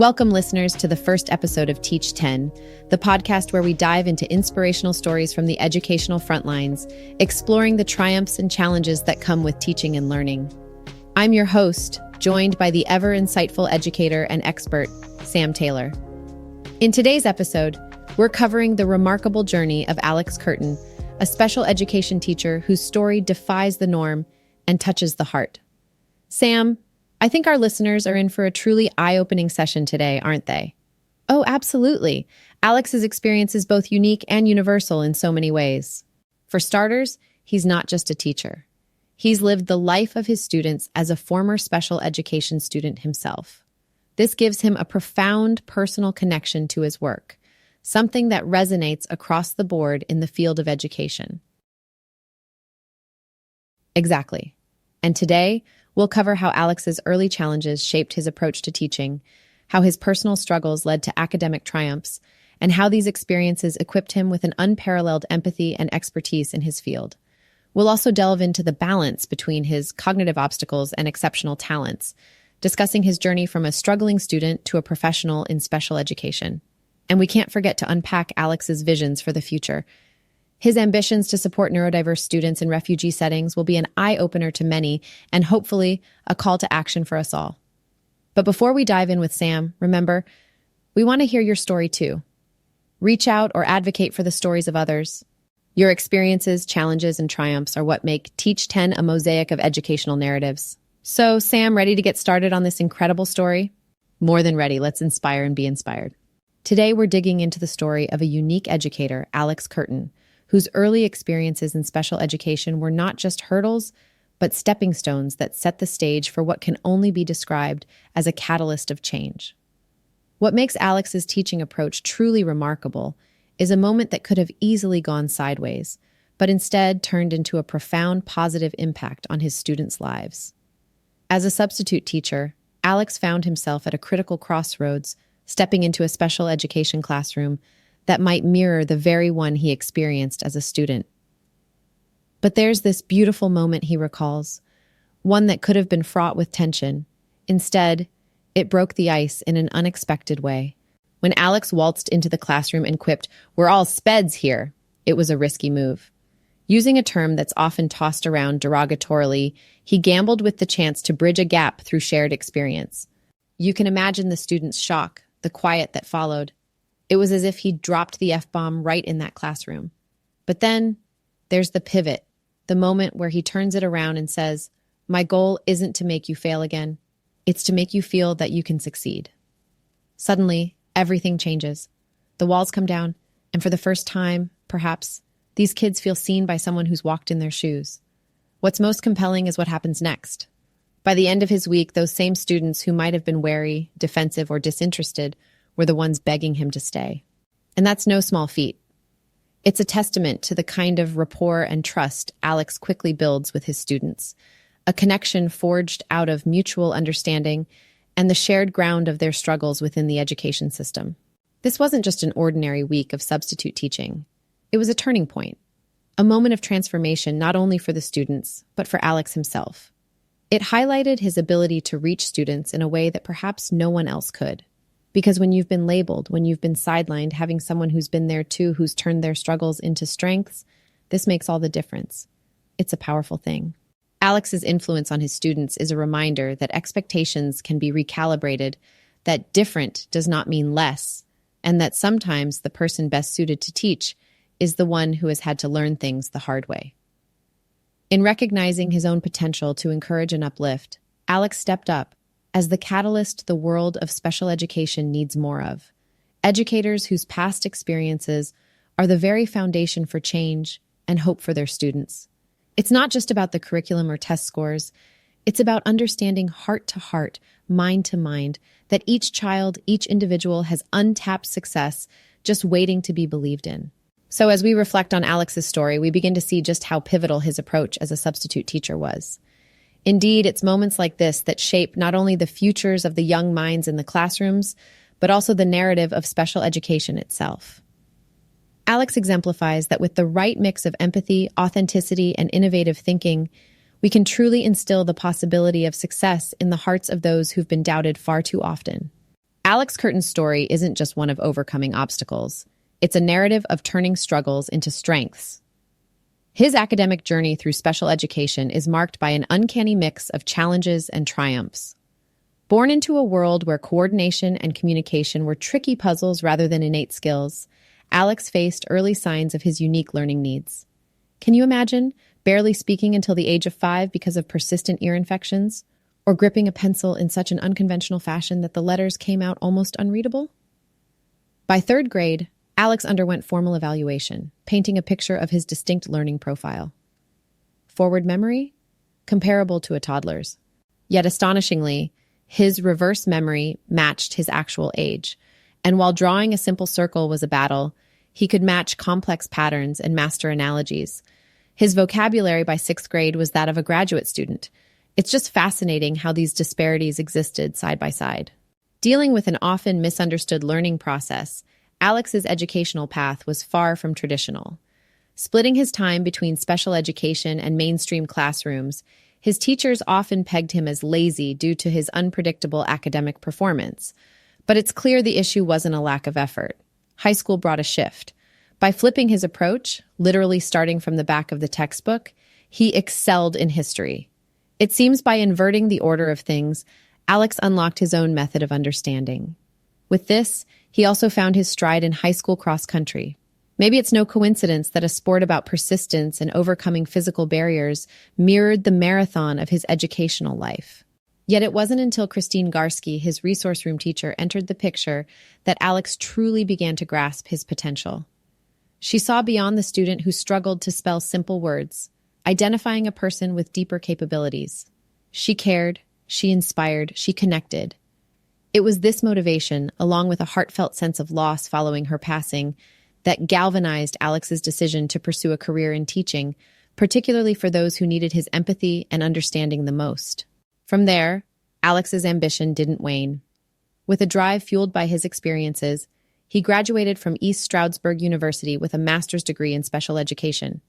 Welcome, listeners, to the first episode of Teach 10, the podcast where we dive into inspirational stories from the educational front lines, exploring the triumphs and challenges that come with teaching and learning. I'm your host, joined by the ever insightful educator and expert, Sam Taylor. In today's episode, we're covering the remarkable journey of Alex Curtin, a special education teacher whose story defies the norm and touches the heart. Sam, I think our listeners are in for a truly eye-opening session today, aren't they? Oh, absolutely. Alex's experience is both unique and universal in so many ways. For starters, he's not just a teacher. He's lived the life of his students as a former special education student himself. This gives him a profound personal connection to his work, something that resonates across the board in the field of education. Exactly. And today, we'll cover how Alex's early challenges shaped his approach to teaching, how his personal struggles led to academic triumphs, and how these experiences equipped him with an unparalleled empathy and expertise in his field. We'll also delve into the balance between his cognitive obstacles and exceptional talents, discussing his journey from a struggling student to a professional in special education. And we can't forget to unpack Alex's visions for the future. His ambitions to support neurodiverse students in refugee settings will be an eye-opener to many and hopefully a call to action for us all. But before we dive in with Sam, remember, we want to hear your story too. Reach out or advocate for the stories of others. Your experiences, challenges, and triumphs are what make Teach 10 a mosaic of educational narratives. So, Sam, ready to get started on this incredible story? More than ready. Let's inspire and be inspired. Today, we're digging into the story of a unique educator, Alex Curtin, whose early experiences in special education were not just hurdles, but stepping stones that set the stage for what can only be described as a catalyst of change. What makes Alex's teaching approach truly remarkable is a moment that could have easily gone sideways, but instead turned into a profound positive impact on his students' lives. As a substitute teacher, Alex found himself at a critical crossroads, stepping into a special education classroom that might mirror the very one he experienced as a student. But there's this beautiful moment he recalls, one that could have been fraught with tension. Instead, it broke the ice in an unexpected way. When Alex waltzed into the classroom and quipped, "We're all speds here," it was a risky move. Using a term that's often tossed around derogatorily, he gambled with the chance to bridge a gap through shared experience. You can imagine the students' shock, the quiet that followed. It was as if he dropped the F-bomb right in that classroom. But then there's the pivot, the moment where he turns it around and says, "My goal isn't to make you fail again. It's to make you feel that you can succeed." Suddenly, everything changes. The walls come down, and for the first time, perhaps, these kids feel seen by someone who's walked in their shoes. What's most compelling is what happens next. By the end of his week, those same students who might have been wary, defensive, or disinterested were the ones begging him to stay. And that's no small feat. It's a testament to the kind of rapport and trust Alex quickly builds with his students, a connection forged out of mutual understanding and the shared ground of their struggles within the education system. This wasn't just an ordinary week of substitute teaching. It was a turning point, a moment of transformation not only for the students, but for Alex himself. It highlighted his ability to reach students in a way that perhaps no one else could. Because when you've been labeled, when you've been sidelined, having someone who's been there too, who's turned their struggles into strengths, this makes all the difference. It's a powerful thing. Alex's influence on his students is a reminder that expectations can be recalibrated, that different does not mean less, and that sometimes the person best suited to teach is the one who has had to learn things the hard way. In recognizing his own potential to encourage and uplift, Alex stepped up as the catalyst the world of special education needs more of. Educators whose past experiences are the very foundation for change and hope for their students. It's not just about the curriculum or test scores. It's about understanding heart to heart, mind to mind, that each child, each individual has untapped success just waiting to be believed in. So as we reflect on Alex's story, we begin to see just how pivotal his approach as a substitute teacher was. Indeed, it's moments like this that shape not only the futures of the young minds in the classrooms, but also the narrative of special education itself. Alex exemplifies that with the right mix of empathy, authenticity, and innovative thinking, we can truly instill the possibility of success in the hearts of those who've been doubted far too often. Alex Curtin's story isn't just one of overcoming obstacles. It's a narrative of turning struggles into strengths. His academic journey through special education is marked by an uncanny mix of challenges and triumphs. Born into a world where coordination and communication were tricky puzzles rather than innate skills, Alex faced early signs of his unique learning needs. Can you imagine barely speaking until the age of 5 because of persistent ear infections? Or gripping a pencil in such an unconventional fashion that the letters came out almost unreadable? By 3rd grade, Alex underwent formal evaluation, painting a picture of his distinct learning profile. Forward memory? Comparable to a toddler's. Yet astonishingly, his reverse memory matched his actual age, and while drawing a simple circle was a battle, he could match complex patterns and master analogies. His vocabulary by 6th grade was that of a graduate student. It's just fascinating how these disparities existed side by side. Dealing with an often misunderstood learning process, Alex's educational path was far from traditional. Splitting his time between special education and mainstream classrooms, his teachers often pegged him as lazy due to his unpredictable academic performance. But it's clear the issue wasn't a lack of effort. High school brought a shift. By flipping his approach, literally starting from the back of the textbook, he excelled in history. It seems by inverting the order of things, Alex unlocked his own method of understanding. With this, he also found his stride in high school cross country. Maybe it's no coincidence that a sport about persistence and overcoming physical barriers mirrored the marathon of his educational life. Yet it wasn't until Christine Garsky, his resource room teacher, entered the picture that Alex truly began to grasp his potential. She saw beyond the student who struggled to spell simple words, identifying a person with deeper capabilities. She cared, she inspired, she connected. It was this motivation, along with a heartfelt sense of loss following her passing, that galvanized Alex's decision to pursue a career in teaching, particularly for those who needed his empathy and understanding the most. From there, Alex's ambition didn't wane. With a drive fueled by his experiences, he graduated from East Stroudsburg University with a master's degree in special education.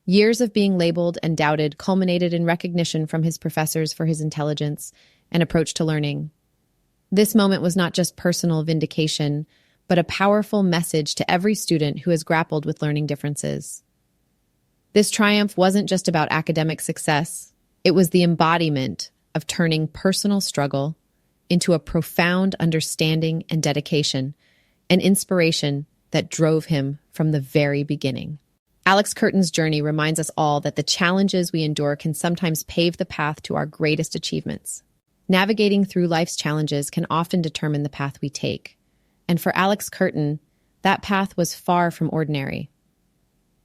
Years of being labeled and doubted culminated in recognition from his professors for his intelligence and approach to learning. This moment was not just personal vindication, but a powerful message to every student who has grappled with learning differences. This triumph wasn't just about academic success, it was the embodiment of turning personal struggle into a profound understanding and dedication, an inspiration that drove him from the very beginning. Alex Curtin's journey reminds us all that the challenges we endure can sometimes pave the path to our greatest achievements. Navigating through life's challenges can often determine the path we take. And for Alex Curtin, that path was far from ordinary.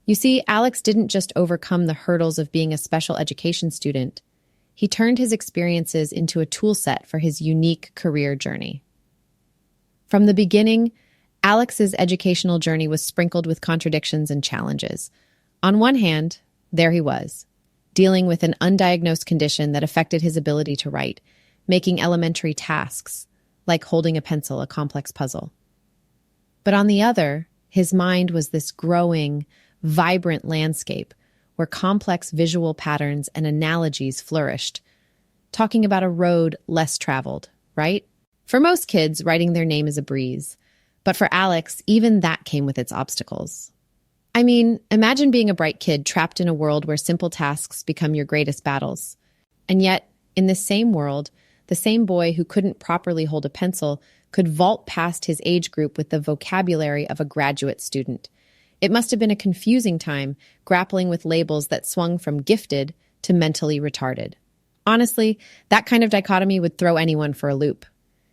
You see, Alex didn't just overcome the hurdles of being a special education student. He turned his experiences into a tool set for his unique career journey. From the beginning, Alex's educational journey was sprinkled with contradictions and challenges. On one hand, there he was, dealing with an undiagnosed condition that affected his ability to write, making elementary tasks, like holding a pencil, a complex puzzle. But on the other, his mind was this growing, vibrant landscape where complex visual patterns and analogies flourished, talking about a road less traveled, right? For most kids, writing their name is a breeze. But for Alex, even that came with its obstacles. I mean, imagine being a bright kid trapped in a world where simple tasks become your greatest battles. And yet, in this same world, the same boy who couldn't properly hold a pencil could vault past his age group with the vocabulary of a graduate student. It must have been a confusing time, grappling with labels that swung from gifted to mentally retarded. Honestly, that kind of dichotomy would throw anyone for a loop.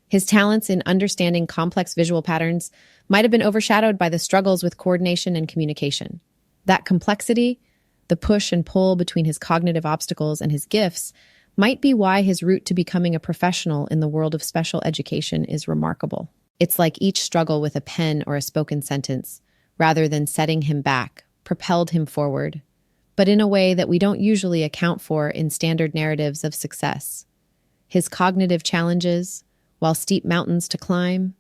His talents in understanding complex visual patterns might have been overshadowed by the struggles with coordination and communication. That complexity, the push and pull between his cognitive obstacles and his gifts, might be why his route to becoming a professional in the world of special education is remarkable. It's like each struggle with a pen or a spoken sentence, rather than setting him back, propelled him forward, but in a way that we don't usually account for in standard narratives of success. His cognitive challenges, while steep mountains to climb,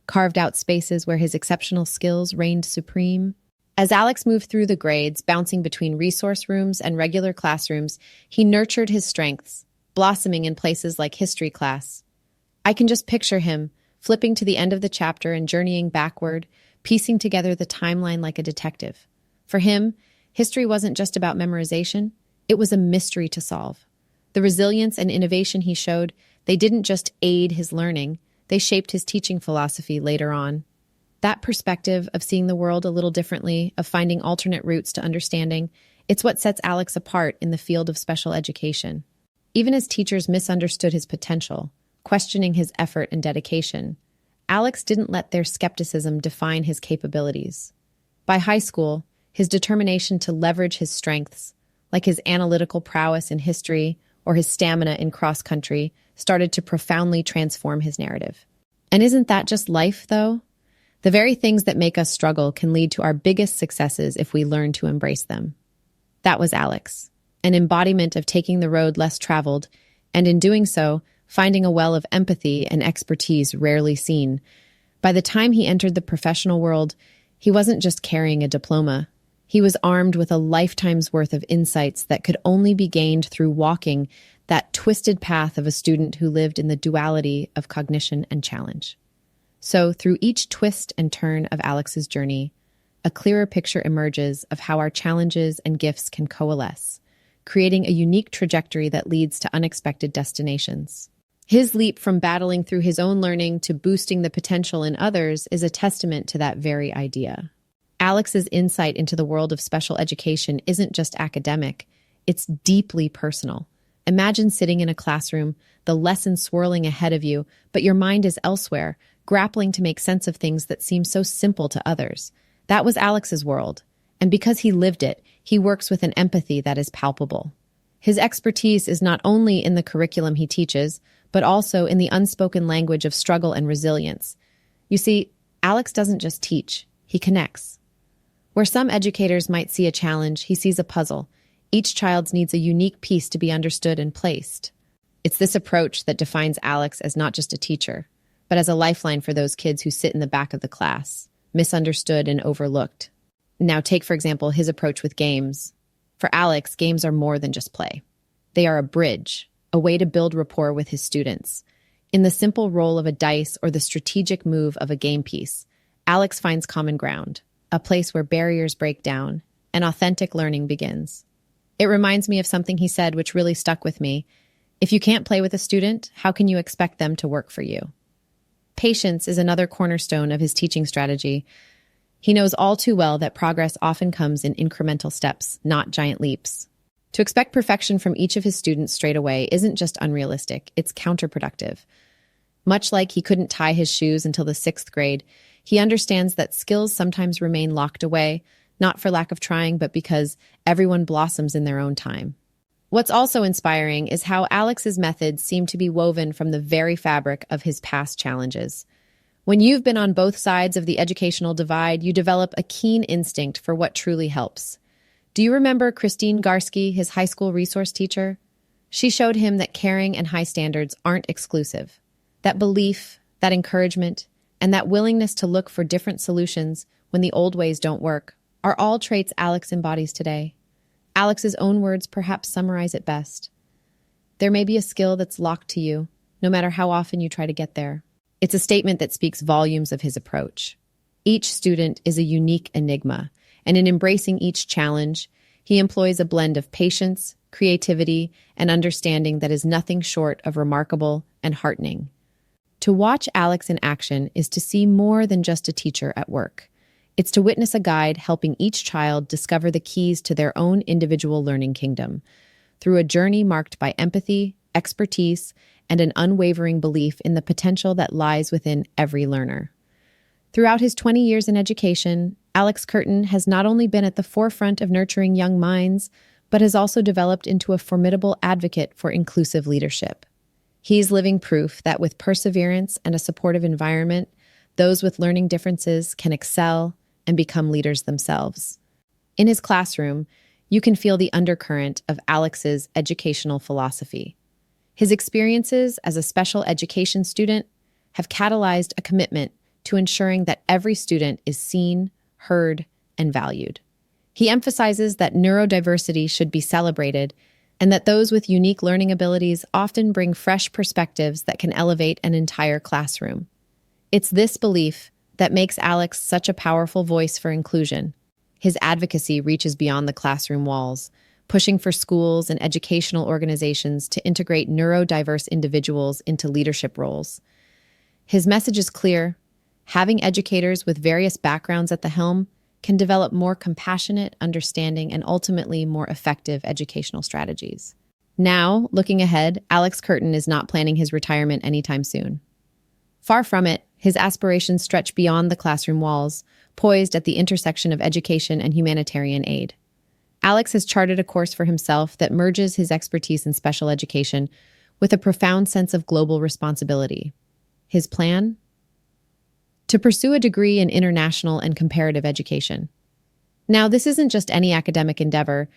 carved out spaces where his exceptional skills reigned supreme. As Alex moved through the grades, bouncing between resource rooms and regular classrooms, he nurtured his strengths, blossoming in places like history class. I can just picture him, flipping to the end of the chapter and journeying backward, piecing together the timeline like a detective. For him, history wasn't just about memorization, it was a mystery to solve. The resilience and innovation he showed, they didn't just aid his learning, they shaped his teaching philosophy later on. That perspective of seeing the world a little differently, of finding alternate routes to understanding, it's what sets Alex apart in the field of special education. Even as teachers misunderstood his potential, questioning his effort and dedication, Alex didn't let their skepticism define his capabilities. By high school, his determination to leverage his strengths, like his analytical prowess in history or his stamina in cross-country, started to profoundly transform his narrative. And isn't that just life, though? The very things that make us struggle can lead to our biggest successes if we learn to embrace them. That was Alex, an embodiment of taking the road less traveled, and in doing so, finding a well of empathy and expertise rarely seen. By the time he entered the professional world, he wasn't just carrying a diploma. He was armed with a lifetime's worth of insights that could only be gained through walking that twisted path of a student who lived in the duality of cognition and challenge. So, through each twist and turn of Alex's journey, a clearer picture emerges of how our challenges and gifts can coalesce, creating a unique trajectory that leads to unexpected destinations. His leap from battling through his own learning to boosting the potential in others is a testament to that very idea. Alex's insight into the world of special education isn't just academic, it's deeply personal. Imagine sitting in a classroom, the lesson swirling ahead of you, but your mind is elsewhere, grappling to make sense of things that seem so simple to others. That was Alex's world, and because he lived it, he works with an empathy that is palpable. His expertise is not only in the curriculum he teaches, but also in the unspoken language of struggle and resilience. You see, Alex doesn't just teach, he connects. Where some educators might see a challenge, he sees a puzzle. Each child needs a unique piece to be understood and placed. It's this approach that defines Alex as not just a teacher, but as a lifeline for those kids who sit in the back of the class, misunderstood and overlooked. Now take, for example, his approach with games. For Alex, games are more than just play. They are a bridge, a way to build rapport with his students. In the simple roll of a dice or the strategic move of a game piece, Alex finds common ground, a place where barriers break down and authentic learning begins. It reminds me of something he said which really stuck with me. If you can't play with a student, how can you expect them to work for you? Patience is another cornerstone of his teaching strategy. He knows all too well that progress often comes in incremental steps, not giant leaps. To expect perfection from each of his students straight away isn't just unrealistic, it's counterproductive. Much like he couldn't tie his shoes until the 6th grade, he understands that skills sometimes remain locked away, not for lack of trying, but because everyone blossoms in their own time. What's also inspiring is how Alex's methods seem to be woven from the very fabric of his past challenges. When you've been on both sides of the educational divide, you develop a keen instinct for what truly helps. Do you remember Christine Garsky, his high school resource teacher? She showed him that caring and high standards aren't exclusive. That belief, that encouragement, and that willingness to look for different solutions when the old ways don't work are all traits Alex embodies today. Alex's own words perhaps summarize it best. There may be a skill that's locked to you, no matter how often you try to get there. It's a statement that speaks volumes of his approach. Each student is a unique enigma, and in embracing each challenge, he employs a blend of patience, creativity, and understanding that is nothing short of remarkable and heartening. To watch Alex in action is to see more than just a teacher at work. It's to witness a guide helping each child discover the keys to their own individual learning kingdom through a journey marked by empathy, expertise, and an unwavering belief in the potential that lies within every learner. Throughout his 20 years in education, Alex Curtin has not only been at the forefront of nurturing young minds, but has also developed into a formidable advocate for inclusive leadership. He's living proof that with perseverance and a supportive environment, those with learning differences can excel and become leaders themselves. In his classroom, you can feel the undercurrent of Alex's educational philosophy. His experiences as a special education student have catalyzed a commitment to ensuring that every student is seen, heard, and valued. He emphasizes that neurodiversity should be celebrated and that those with unique learning abilities often bring fresh perspectives that can elevate an entire classroom. It's this belief that makes Alex such a powerful voice for inclusion. His advocacy reaches beyond the classroom walls, pushing for schools and educational organizations to integrate neurodiverse individuals into leadership roles. His message is clear: having educators with various backgrounds at the helm can develop more compassionate, understanding, and ultimately more effective educational strategies. Now, looking ahead, Alex Curtin is not planning his retirement anytime soon. Far from it, his aspirations stretch beyond the classroom walls, poised at the intersection of education and humanitarian aid. Alex has charted a course for himself that merges his expertise in special education with a profound sense of global responsibility. His plan? To pursue a degree in international and comparative education. Now, this isn't just any academic endeavor.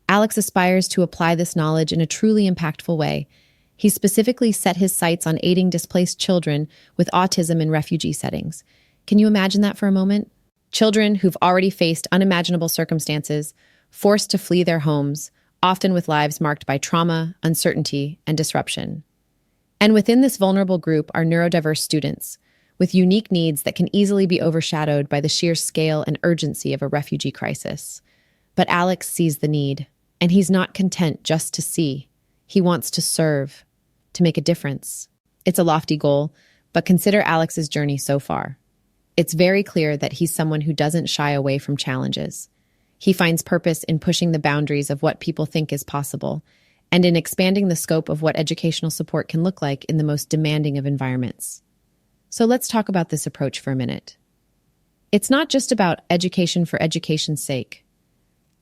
Alex aspires to apply this knowledge in a truly impactful way. He specifically set his sights on aiding displaced children with autism in refugee settings. Can you imagine that for a moment? Children who've already faced unimaginable circumstances, forced to flee their homes, often with lives marked by trauma, uncertainty, and disruption. And within this vulnerable group are neurodiverse students, with unique needs that can easily be overshadowed by the sheer scale and urgency of a refugee crisis. But Alex sees the need, and he's not content just to see. He wants to serve, to make a difference. It's a lofty goal, but consider Alex's journey so far. It's very clear that he's someone who doesn't shy away from challenges. He finds purpose in pushing the boundaries of what people think is possible, and in expanding the scope of what educational support can look like in the most demanding of environments. So let's talk about this approach for a minute. It's not just about education for education's sake.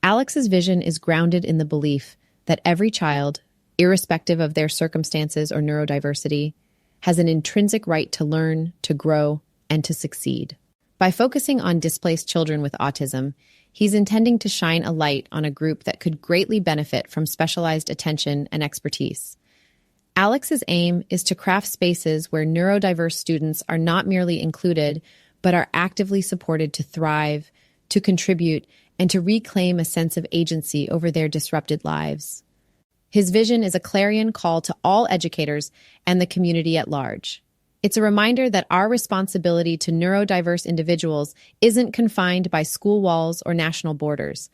Alex's vision is grounded in the belief that every child, irrespective of their circumstances or neurodiversity, has an intrinsic right to learn, to grow, and to succeed. By focusing on displaced children with autism, he's intending to shine a light on a group that could greatly benefit from specialized attention and expertise. Alex's aim is to craft spaces where neurodiverse students are not merely included, but are actively supported to thrive, to contribute, and to reclaim a sense of agency over their disrupted lives. His vision is a clarion call to all educators and the community at large. It's a reminder that our responsibility to neurodiverse individuals isn't confined by school walls or national borders.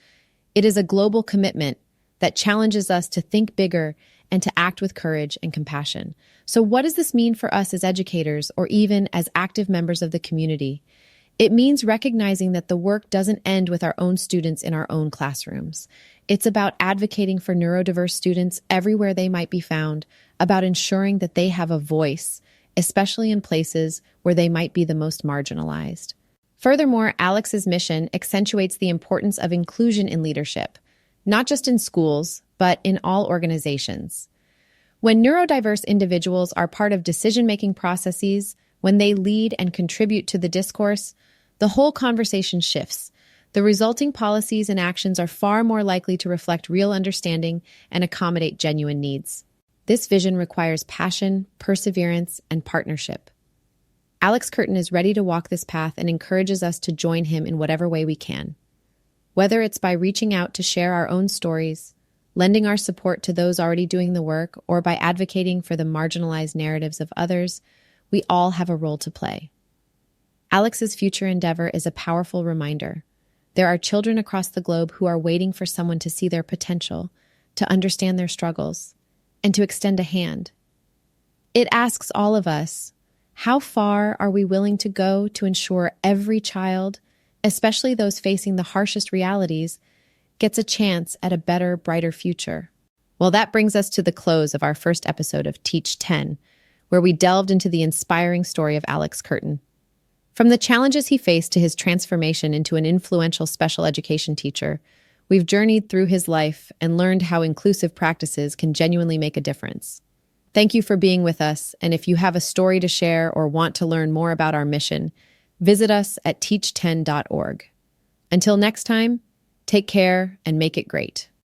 It is a global commitment that challenges us to think bigger and to act with courage and compassion. So what does this mean for us as educators or even as active members of the community? It means recognizing that the work doesn't end with our own students in our own classrooms. It's about advocating for neurodiverse students everywhere they might be found, about ensuring that they have a voice, especially in places where they might be the most marginalized. Furthermore, Alex's mission accentuates the importance of inclusion in leadership, not just in schools, but in all organizations. When neurodiverse individuals are part of decision-making processes, when they lead and contribute to the discourse, the whole conversation shifts. The resulting policies and actions are far more likely to reflect real understanding and accommodate genuine needs. This vision requires passion, perseverance, and partnership. Alex Curtin is ready to walk this path and encourages us to join him in whatever way we can. Whether it's by reaching out to share our own stories, lending our support to those already doing the work, or by advocating for the marginalized narratives of others, we all have a role to play. Alex's future endeavor is a powerful reminder. There are children across the globe who are waiting for someone to see their potential, to understand their struggles, and to extend a hand. It asks all of us, how far are we willing to go to ensure every child, especially those facing the harshest realities, gets a chance at a better, brighter future? Well, that brings us to the close of our first episode of Teach 10, where we delved into the inspiring story of Alex Curtin. From the challenges he faced to his transformation into an influential special education teacher, we've journeyed through his life and learned how inclusive practices can genuinely make a difference. Thank you for being with us, and if you have a story to share or want to learn more about our mission, visit us at teach10.org. Until next time, take care and make it great.